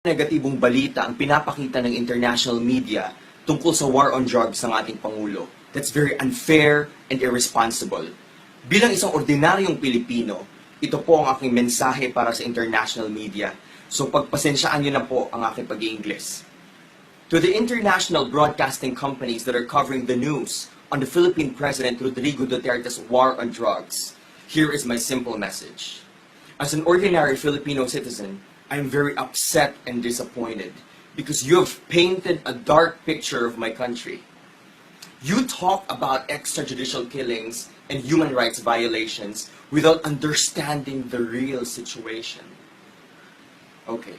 Negatibong balita ang pinapakita ng international media tungkol sa war on drugs ng ating Pangulo. That's very unfair and irresponsible. Bilang isang ordinaryong Pilipino, ito po ang aking mensahe para sa international media. So pagpasensyaan niyo na po ang aking pag-i-Ingles. To the international broadcasting companies that are covering the news on the Philippine President Rodrigo Duterte's war on drugs, here is my simple message. As an ordinary Filipino citizen, I am very upset and disappointed because you have painted a dark picture of my country. You talk about extrajudicial killings and human rights violations without understanding the real situation. Okay,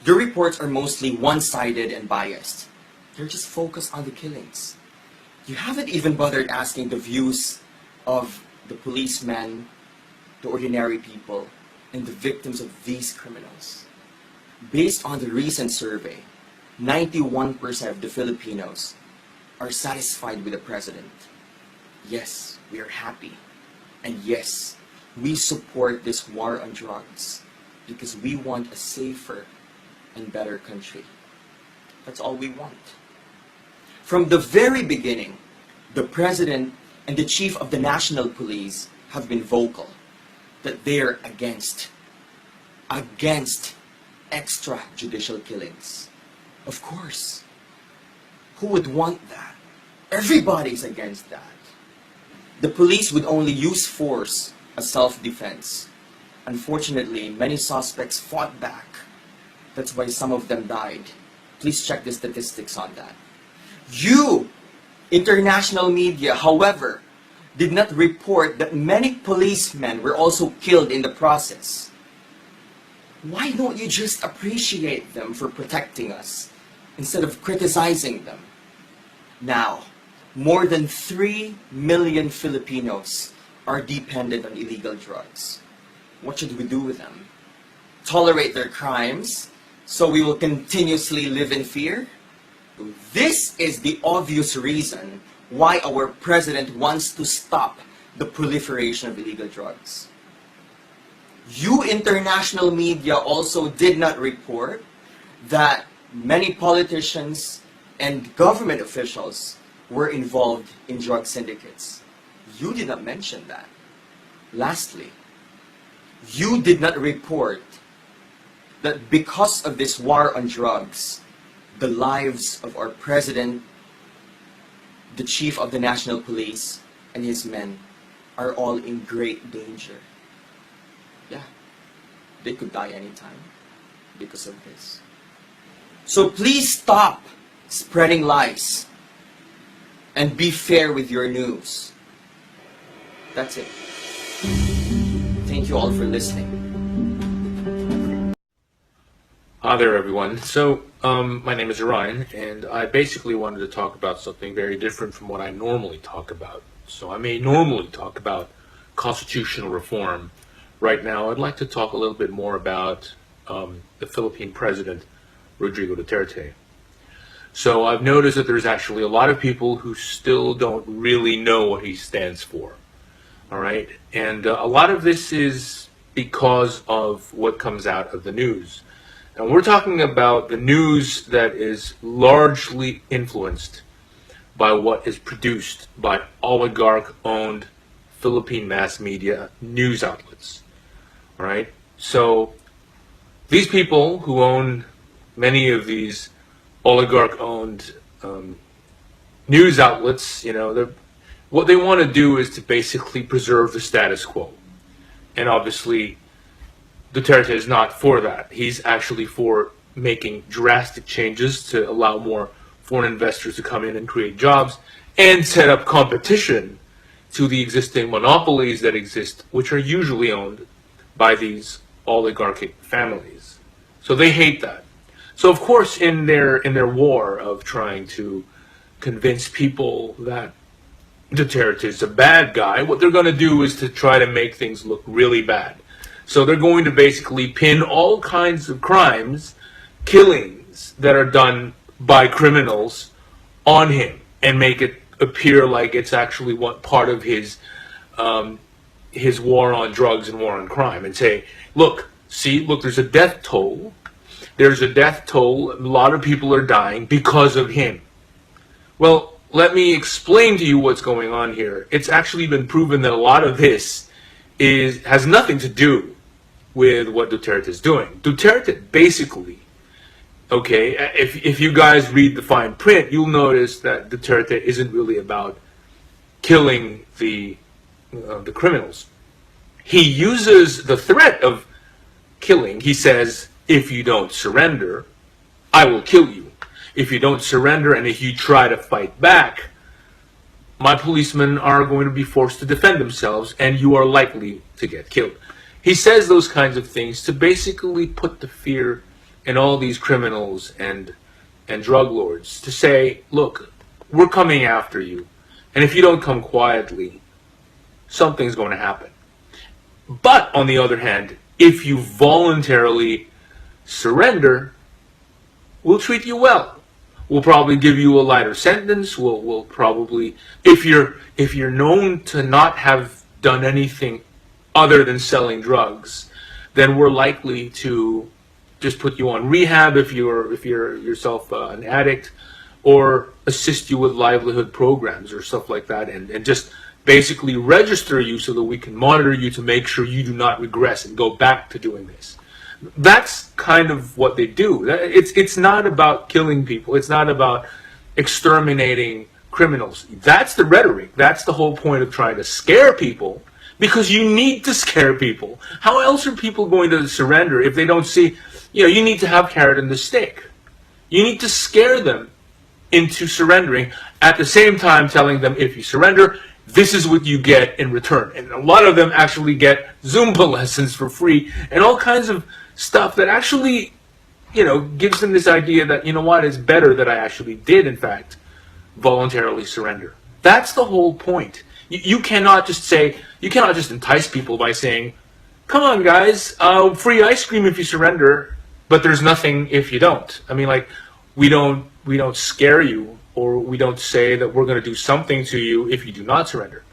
your reports are mostly one-sided and biased. You're just focused on the killings. You haven't even bothered asking the views of the policemen, the ordinary people, and the victims of these criminals. Based on the recent survey, 91% of the Filipinos are satisfied with the president. Yes, we are happy. And yes, we support this war on drugs because we want a safer and better country. That's all we want. From the very beginning, the president and the chief of the national police have been vocal that they're against extrajudicial killings. Of course. Who would want that? Everybody's against that. The police would only use force as self-defense. Unfortunately, many suspects fought back. That's why some of them died. Please check the statistics on that. You, international media, however, did not report that many policemen were also killed in the process. Why don't you just appreciate them for protecting us instead of criticizing them? Now, more than 3 million Filipinos are dependent on illegal drugs. What should we do with them? Tolerate their crimes so we will continuously live in fear? This is the obvious reason why our president wants to stop the proliferation of illegal drugs. You international media also did not report that many politicians and government officials were involved in drug syndicates. You did not mention that. Lastly, you did not report that because of this war on drugs, the lives of our president, the chief of the national police, and his men are all in great danger. Yeah, they could die anytime because of this. So please stop spreading lies and be fair with your news. That's it. Thank you all for listening. Hi there, everyone. So, my name is Ryan, and I basically wanted to talk about something very different from what I normally talk about. So, I may normally talk about constitutional reform. Right now, I'd like to talk a little bit more about the Philippine President, Rodrigo Duterte. So, I've noticed that there's actually a lot of people who still don't really know what he stands for. All right? And a lot of this is because of what comes out of the news. And we're talking about the news that is largely influenced by what is produced by oligarch-owned Philippine mass media news outlets. All right? So these people who own many of these oligarch-owned news outlets, what they want to do is to basically preserve the status quo. And obviously, Duterte is not for that. He's actually for making drastic changes to allow more foreign investors to come in and create jobs and set up competition to the existing monopolies that exist, which are usually owned by these oligarchic families. So they hate that. So of course, in their war of trying to convince people that Duterte is a bad guy, what they're going to do is to try to make things look really bad. So they're going to basically pin all kinds of crimes, killings that are done by criminals on him and make it appear like it's actually what part of his war on drugs and war on crime, and say, look, there's a death toll There's a death toll. A lot of people are dying because of him. Well, let me explain to you what's going on here. It's actually been proven that a lot of this has nothing to do with what Duterte is doing. Duterte basically, okay, if you guys read the fine print, you'll notice that Duterte isn't really about killing the criminals. He uses the threat of killing. He says, if you don't surrender, I will kill you. If you don't surrender and if you try to fight back, my policemen are going to be forced to defend themselves and you are likely to get killed. He says those kinds of things to basically put the fear in all these criminals and drug lords, to say, look, we're coming after you, and if you don't come quietly, something's going to happen. But on the other hand, if you voluntarily surrender, we'll treat you well. We'll probably give you a lighter sentence. We'll probably, if you're known to not have done anything other than selling drugs, then we're likely to just put you on rehab if you're yourself an addict, or assist you with livelihood programs or stuff like that, and just basically register you so that we can monitor you to make sure you do not regress and go back to doing this. That's kind of what they do. It's not about killing people. It's not about exterminating criminals. That's the rhetoric. That's the whole point of trying to scare people, because you need to scare people. How else are people going to surrender if they don't see, you need to have carrot and the stick. You need to scare them into surrendering, at the same time telling them, if you surrender, this is what you get in return. And a lot of them actually get Zumba lessons for free and all kinds of stuff that actually, gives them this idea that, it's better that I actually did, in fact, voluntarily surrender. That's the whole point. You cannot just entice people by saying, come on guys, free ice cream if you surrender, but there's nothing if you don't. I mean, like, we don't scare you, or we don't say that we're going to do something to you if you do not surrender.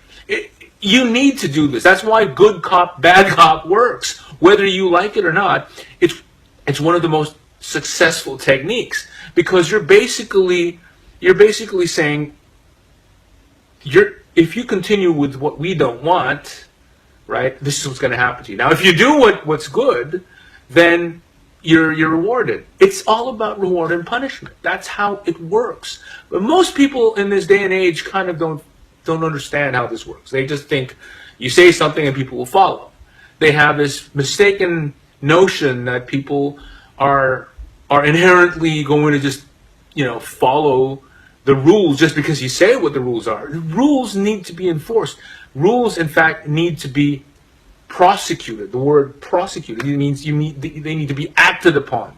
You need to do this. That's why good cop, bad cop works. Whether you like it or not, it's one of the most successful techniques, because you're basically saying, if you continue with what we don't want, right, this is what's going to happen to you. Now, if you do what's good, then you're rewarded. It's all about reward and punishment. That's how it works. But most people in this day and age kind of don't understand how this works. They just think you say something and people will follow. They have this mistaken notion that people are inherently going to just follow the rules just because you say what the rules are. The rules need to be enforced. Rules, in fact, need to be prosecuted. The word prosecuted, it means they need to be acted upon.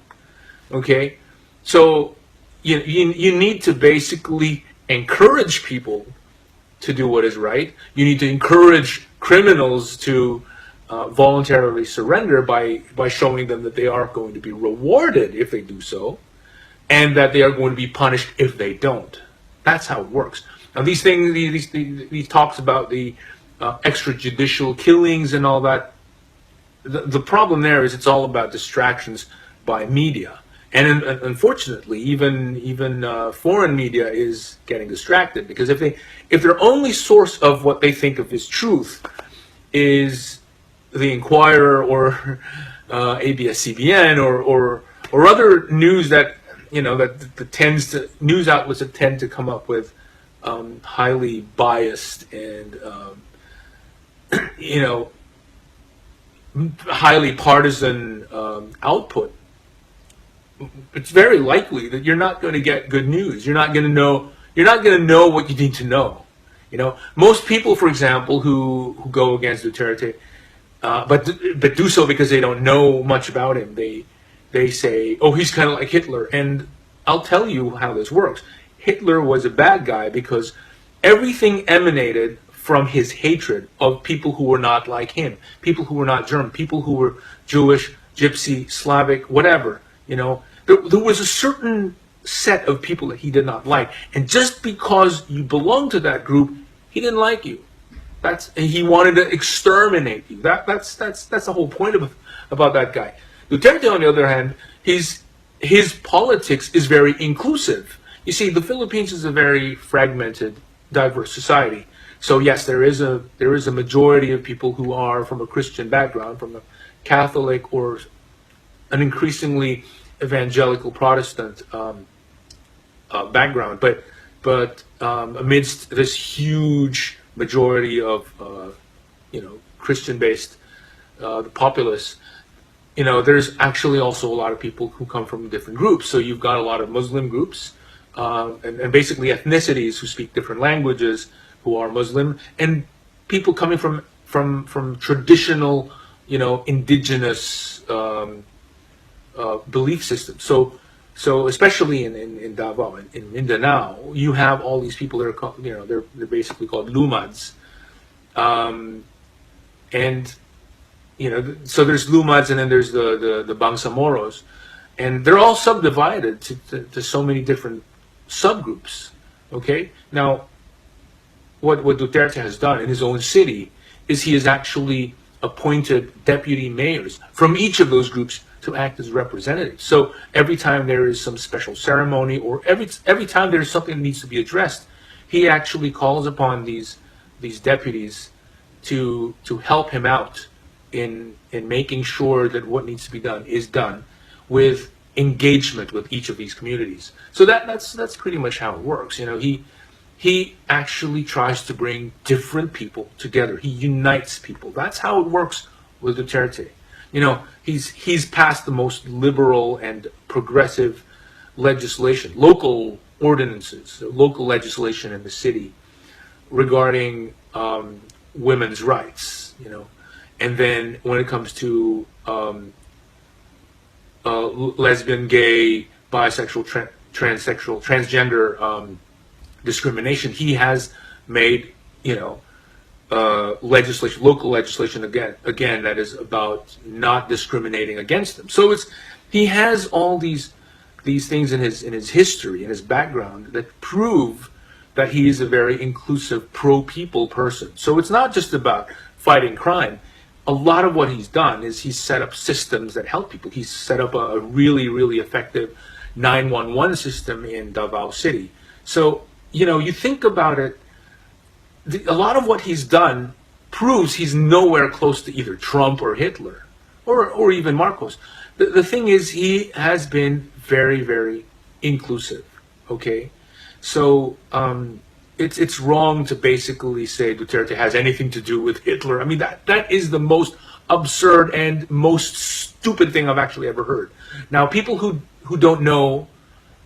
Okay, so you need to basically encourage people to do what is right. You need to encourage criminals to voluntarily surrender by showing them that they are going to be rewarded if they do so, and that they are going to be punished if they don't. That's how it works. Now, these things, these talks about the extrajudicial killings and all that, the problem there is it's all about distractions by media, and unfortunately, even foreign media is getting distracted, because if their only source of what they think of as truth is the Inquirer or ABS-CBN or other news that news outlets that tend to come up with highly biased and highly partisan output, it's very likely that you're not going to get good news. You're not going to know what you need to know. Most people, for example, who go against Duterte, but do so because they don't know much about him. They say, oh, he's kind of like Hitler. And I'll tell you how this works. Hitler was a bad guy because everything emanated from his hatred of people who were not like him, people who were not German, people who were Jewish, Gypsy, Slavic, whatever. There was a certain set of people that he did not like, and just because you belong to that group, he didn't like you. He wanted to exterminate you. That's the whole point about that guy. Duterte, on the other hand, he's his politics is very inclusive. You see, the Philippines is a very fragmented, diverse society. So yes, there is a majority of people who are from a Christian background, from a Catholic or an increasingly evangelical Protestant background. But amidst this huge majority of Christian-based the populace, there's actually also a lot of people who come from different groups. So you've got a lot of Muslim groups, and basically ethnicities who speak different languages, who are Muslim, and people coming from traditional, indigenous belief systems. So especially in Davao, in Mindanao, you have all these people that are called, they're basically called lumads, and so there's lumads, and then there's the Bangsamoros, and they're all subdivided to so many different subgroups. Okay, now what Duterte has done in his own city is he has actually appointed deputy mayors from each of those groups to act as representatives. So every time there is some special ceremony, or every time there's something that needs to be addressed, he actually calls upon these deputies to help him out in making sure that what needs to be done is done with engagement with each of these communities. So that's pretty much how it works. He actually tries to bring different people together. He unites people. That's how it works with Duterte. He's passed the most liberal and progressive legislation, local ordinances, local legislation in the city regarding women's rights. And then when it comes to lesbian, gay, bisexual, transsexual, transgender discrimination, he has made legislation, local legislation again that is about not discriminating against them. So he has all these things in his history, in his background, that prove that he is a very inclusive, pro-people person. So it's not just about fighting crime. A lot of what he's done is he's set up systems that help people. He's set up a really, really effective 911 system in Davao City. So, you think about it, a lot of what he's done proves he's nowhere close to either Trump or Hitler or even Marcos. The thing is, he has been very, very inclusive, okay? So it's wrong to basically say Duterte has anything to do with Hitler. I mean, that is the most absurd and most stupid thing I've actually ever heard. Now, people who don't know,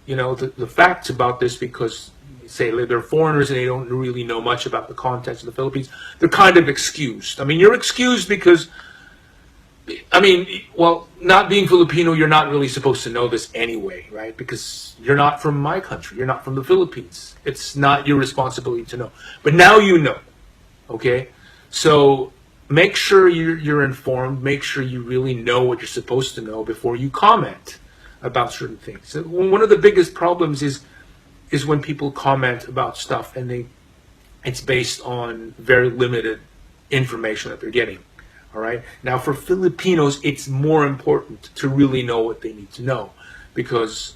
the facts about this, because say they're foreigners and they don't really know much about the context of the Philippines, they're kind of excused. I mean, you're excused because, not being Filipino, you're not really supposed to know this anyway, right? Because you're not from my country. You're not from the Philippines. It's not your responsibility to know. But now you know, okay? So make sure you're informed. Make sure you really know what you're supposed to know before you comment about certain things. So one of the biggest problems is when people comment about stuff and it's based on very limited information that they're getting. All right. Now, for Filipinos, it's more important to really know what they need to know, because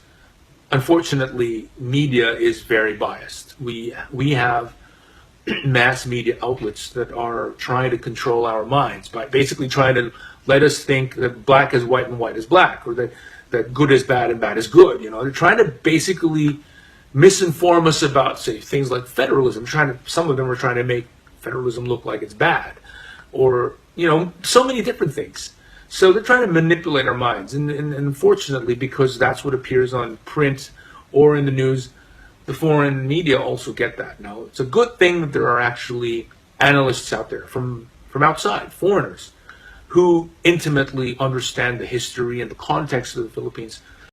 unfortunately, media is very biased. We have mass media outlets that are trying to control our minds by basically trying to let us think that black is white and white is black, or that good is bad and bad is good. They're trying to basically misinform us about, say, things like federalism. Some of them are trying to make federalism look like it's bad, or so many different things. So they're trying to manipulate our minds, and unfortunately, because that's what appears on print or in the news, the foreign media also get that. Now, it's a good thing that there are actually analysts out there from outside, foreigners, who intimately understand the history and the context of the Philippines,